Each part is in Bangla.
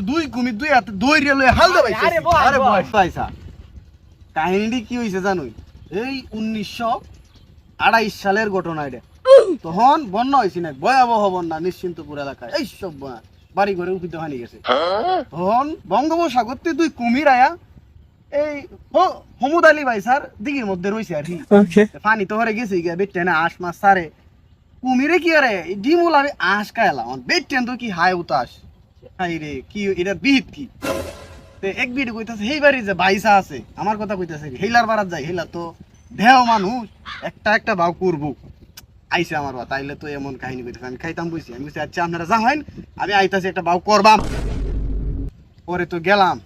কিছু দুই কুমির দুই হাতে দৌড়িয়ে লয়ে হাল দে ভাইছে। আরে বয় পয়সা কাহিনীটি কি হইছে জানোই? এই 1928 সালের ঘটনা এটা। তখন বন্যা হয়েছে না, ভয়াবহ বন্যা নিশ্চিন্তপুর এলাকায়। এই সব বাড়ি ঘরে উপিত হানি গেছে। তখন বঙ্গোপসাগরতে দুই কুমির আয়া এই হমুদ আলী ভাই স্যার দিঘির মধ্যে রয়েছে আর কি। পানি তো হরে গেছে গিয়া বেটে না আশ মাছ সারে কুমিরে কি আরে ডিমুল আমি আশ খাইলাম বেটেন তো কি হাই উতাস হাই রে কি এটা বিহিত কি এক বিড়ি কইতাছে হেই বাড়ি যে বাইসা আছে আমার কথা কইতাছে হেলার বারাত যাই হেলা তো দেহ মানুষ একটা ভাও করবো আইসে আমার বা তাইলে তো এমন কাহিনী কইতাছে আমি খাইতাম বুঝছি আমি বলছি আচ্ছা আপনারা যা হয় আমি আইতাছি একটা ভাও করবাম পরে তো গেলাম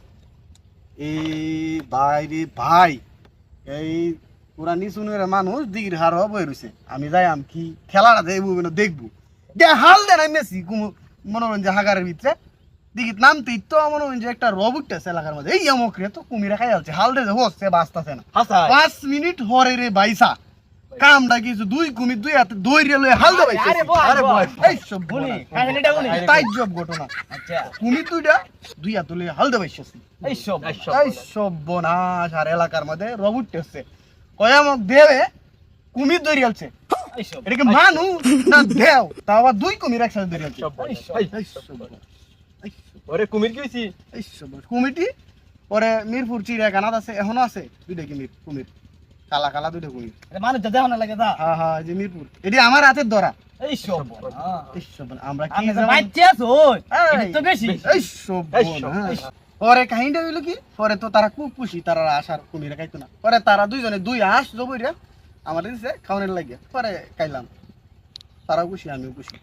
এই ভাই রে ভাই এই পুরা নিচুনের মানুষ দিঘির হার বই রয়েছে আমি যাই আমি কি খেলাটা দেখবো হাল দেন আমি মেসি মনোরঞ্জন হাগারের ভিতরে দিঘির নামতে তো মনোরঞ্জন একটা রবুটটা এলাকার মধ্যে এই আমকরে তো কুমিরা খাই যাচ্ছে হাল দিয়ে হচ্ছে বাঁচতেছে না 5 মিনিট হরে রে বাইসা কামটা কিছু দুই কুমির দুই হাতে দৌড়িয়ে লয়ে হাল দে ভাইছে। আরে বয় এই সব বলি কাহিনীটা বলি তাই জব ঘটনা। আচ্ছা কুমির দুই হাতে লয়ে হাল দে ভাইছে। এই সব বনাস আর এলাকার মধ্যে রবুট হচ্ছে কয়ামক দেবে কুমির দৌড়িয়ালছে এটা কি মানুষ না দেও তা আবার দুই কুমির একসাথে দৌড়িয়ালছে। ওরে কুমির কি হইছি এই সব কুমিরটি পরে মিরপুর চিড়িয়াখানাত আছে এখনো আছে দুইটা কুমির কালা কালা দুইটা কুমির মানুষ যা দেওয়া না লাগে তা হ্যাঁ হ্যাঁ যে মিরপুর এটি আমার হাতের ধরা। এই সব আমরা কি তো বেশি এই সব পরে কাহিনীটা হইলো কি পরে তো তারা খুব খুশি তারা আসার কুমিরে খাইতো না পরে তারা দুইজনে দুই হাঁস জবইরা আমার দিছে খাওয়ানোর লাগিয়া পরে খাইলাম তারাও খুশি আমিও খুশি।